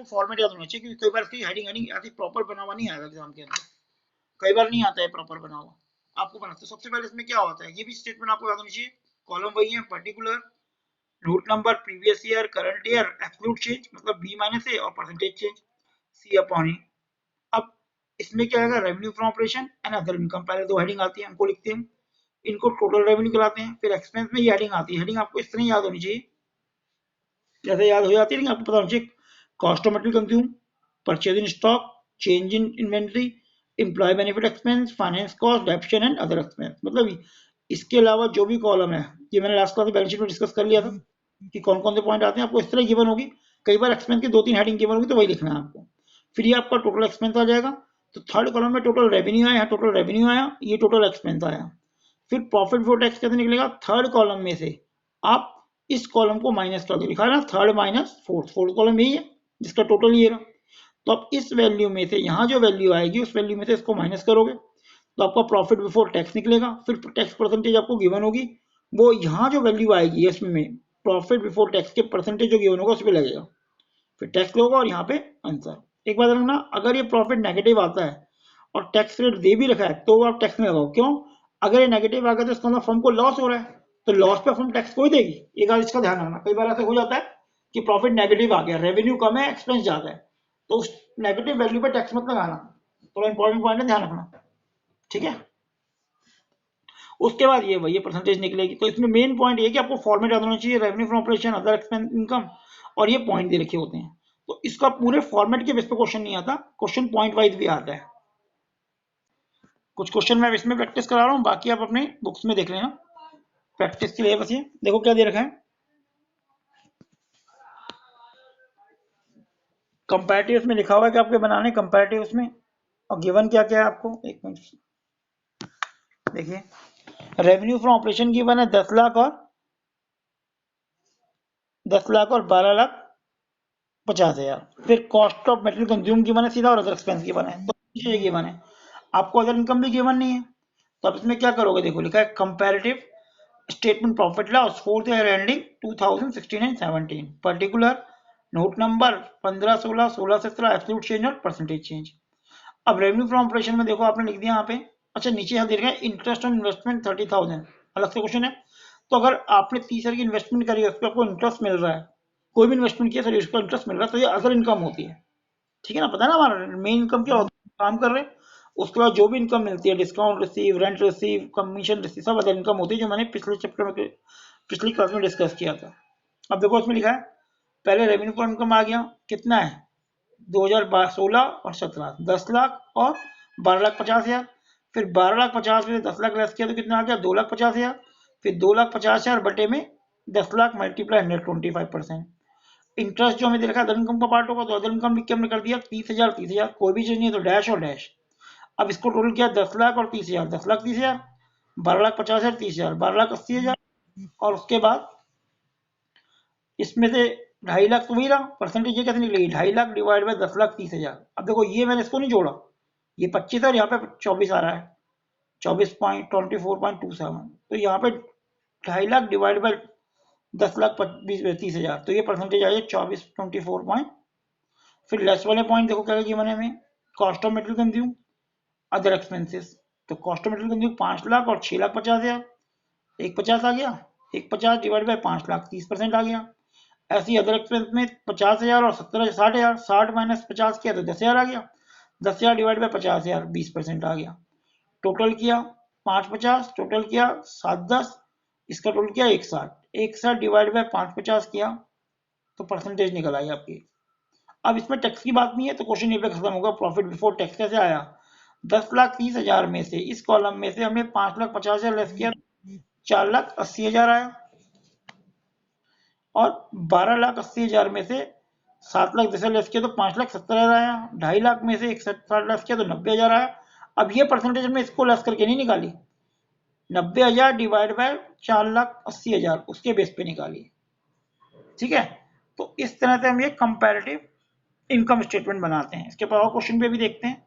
आपको फॉर्मेट याद होना चाहिए, क्योंकि कई बार इसकी हेडिंग आती प्रॉपर बना हुआ नहीं आएगा एग्जाम के अंदर, कई बार नहीं आता है प्रॉपर बना हुआ, आपको बनाते। तो सबसे पहले इसमें क्या होता है, ये भी स्टेटमेंट आपको याद होनी चाहिए। कॉलम वही है, particular, note number, previous year, current year, absolute change मतलब बी माइनस ए और परसेंटेज चेंज सी अपॉन ई। अब इसमें क्या आएगा, revenue from operation and other income, पहले दो हेडिंग आती है उनको लिखते हैं, इनको टोटल रेवेन्यू कराते हैं। फिर एक्सपेंस में ये हेडिंग आती है, हेडिंग आपको इस तरह याद होनी चाहिए, जैसे याद हो जाती है, लेकिन आपको पता होना चाहिए, cost of material consume, purchase in stock, change in inventory, employ benefit expense, finance cost, depreciation and other expense. मतलब इसके अलावा जो भी कॉलम है, ये मैंने लास्ट क्लास में बैलेंस शीट में डिस्कस कर लिया था कि कौन कौन से पॉइंट आते हैं, आपको इस तरह गिवन होगी। कई बार एक्सपेंस की 2-3 हेडिंग गिवन होगी, तो वही लिखना है आपको। फिर ये आपका टोटल एक्सपेंस आ जाएगा। तो थर्ड कॉलम में टोटल रेवेन्यू आया, टोटल रेवेन्यू आया, ये टोटल एक्सपेंस आया। फिर प्रॉफिट बिफोर टैक्स कैसे निकलेगा, थर्ड कॉलम में से आप इस कॉलम को माइनस कर दो, लिखा है ना third minus fourth, fourth column यही है जिसका टोटल ये रहा। तो अब इस वैल्यू में से यहाँ जो वैल्यू आएगी, उस वैल्यू में से इसको माइनस करोगे तो आपका प्रॉफिट बिफोर टैक्स निकलेगा। फिर टैक्स परसेंटेज आपको गिवन होगी, वो यहाँ जो वैल्यू आएगी इसमें प्रॉफिट बिफोर टैक्स के परसेंटेज जो गिवन होगा उस पर लगेगा, फिर टैक्स लोगा और यहाँ पे आंसर। एक बात रखना, अगर ये प्रॉफिट नेगेटिव आता है और टैक्स रेट दे भी रखा है तो आप टैक्स में लगाओ। क्यों, अगर ये नेगेटिव आ गया तो इसका मतलब फर्म को लॉस हो रहा है, तो लॉस पे फर्म टैक्स को ही देगी। एक बार इसका ध्यान रखना, कई बार ऐसा हो जाता है कि प्रॉफिट नेगेटिव आ गया, रेवेन्यू कम है, एक्सपेंस ज्यादा है, तो उस नेगेटिव वैल्यू पे टैक्स मत लगाना। थोड़ा इंपॉर्टेंट पॉइंट है, ध्यान रखना, ठीक है। उसके बाद ये परसेंटेज निकलेगी। तो इसमें मेन पॉइंट ये कि आपको फॉर्मेट याद होना चाहिए, revenue from operation, other expense, income, और ये पॉइंट दे रखे होते हैं। तो इसका पूरे फॉर्मेट के बेस पे क्वेश्चन नहीं आता, क्वेश्चन पॉइंट वाइज भी आता है। कुछ क्वेश्चन मैं इसमें प्रैक्टिस करा रहा हूँ, बाकी आप अपने बुक्स में देख लेना प्रैक्टिस के लिए। बस ये देखो क्या दे रखा है, कंपैरेटिव्स में लिखा हुआ है कि आपके बनाने कंपैरेटिव्स में, और गिवन क्या क्या है आपको, एक मिनट देखिए। रेवेन्यू फ्रॉम ऑपरेशन गिवन है 10 लाख और 12,50,000। फिर cost of material consume given है सीधा, और अदर एक्सपेंस गिवन है, तो ये गिवन है। आपको अदर इनकम भी गिवन नहीं है, तो आप इसमें क्या करोगे, देखो लिखा है comparative statement profit loss fourth year ending 2016 and 17, particular, note number 15, 16, 16, 17, absolute change और परसेंटेज चेंज। अब रेवेन्यू फ्रॉम ऑपरेशन में देखो आपने लिख दिया यहाँ पे, अच्छा नीचे यहाँ दे रखा है इंटरेस्ट ऑन इन्वेस्टमेंट 30,000, अलग से क्वेश्चन है। तो अगर आपने 30,000 की इन्वेस्टमेंट करी है, उस पर आपको इंटरेस्ट मिल रहा है, कोई भी इन्वेस्टमेंट किया सर उसका इंटरेस्ट मिल रहा है, तो ये अदर इनकम होती है, ठीक है ना। पता है ना हमारा मेन इनकम क्या होता है, काम कर रहे हैं, उसके बाद जो भी इनकम मिलती है, discount receive, rent receive, commission receive, सब अदर इनकम होती है, जो मैंने पिछले चैप्टर में, पिछली क्लास में डिस्कस किया था। अब देखो इसमें लिखा है, पहले रेवेन्यू फॉर इनकम आ गया, कितना है 2016 और 17, 10 लाख और 12,50,000। फिर 12,50,000 में 10 लाख लेस किया तो कितना आ गया, 2,50,000। फिर 2,50,000 बटे में 10 लाख मल्टीप्लाई 125%। इंटरेस्ट जो हमें दे रखा है अदर इनकम का पार्ट होगा, तो अदर इनकम भी हमने कर दिया 30,000, 30,000, कोई भी चीज नहीं है तो डैश और डैश। अब इसको टोटल किया 10 लाख और 30,000, 10 लाख 30,000, 12,50,000 30,000, 12,80,000, और उसके बाद इसमें से 2.5 लाख तो वही रहा, परसेंटेज ये कैसे निकलेगी, 2.5 लाख डिवाइड बाय 10 लाख 30,000। अब देखो ये मैंने इसको नहीं जोड़ा, ये 25 है और यहाँ पे 24 आ रहा है, 24.24.27, तो यहाँ पे 2.5 लाख डिवाइड बाय 10 लाख 30,000, तो ये परसेंटेज आएगा 24.24 पॉइंट। फिर लेस वाले पॉइंट देखो क्या किया मैंने, हमें cost of material consume, other expenses, तो cost of material consume 5 lakh और 6,50,000, 1,50 आ गया, 1,50 डिवाइड बाय 5 लाख 30% आ गया। ऐसे ही अदर एक्सपेंस में 50,000 और 60,000, 60 माइनस 50 किया तो 10,000 आ गया, 10,000 डिवाइड बाय 50,000 20% आ गया। टोटल किया 5,50, टोटल किया 7,10, इसका टोटल किया 1,60, 1,60 डिवाइड बाय 5,50 किया तो परसेंटेज निकल आई आपकी। अब इसमें टैक्स की बात नहीं है, तो क्वेश्चन ये पे खत्म होगा। प्रॉफिट बिफोर टैक्स कैसे आया, 10,30,000 में से, इस कॉलम में से हमने 5,50,000 लेस किया, 4,80,000 आया, और 12,80,000 में से 7,10,000 लेस किया तो 5,70,000 आया, 2.5 लाख में से 1,60 लेस किया तो 90,000 आया। अब ये परसेंटेज में इसको लेस करके नहीं निकाली, 90,000 डिवाइड बाय 4,80,000 उसके बेस पे निकाली, ठीक है। तो इस तरह से हम ये कंपैरेटिव इनकम स्टेटमेंट बनाते हैं। इसके पावर क्वेश्चन पे भी देखते हैं।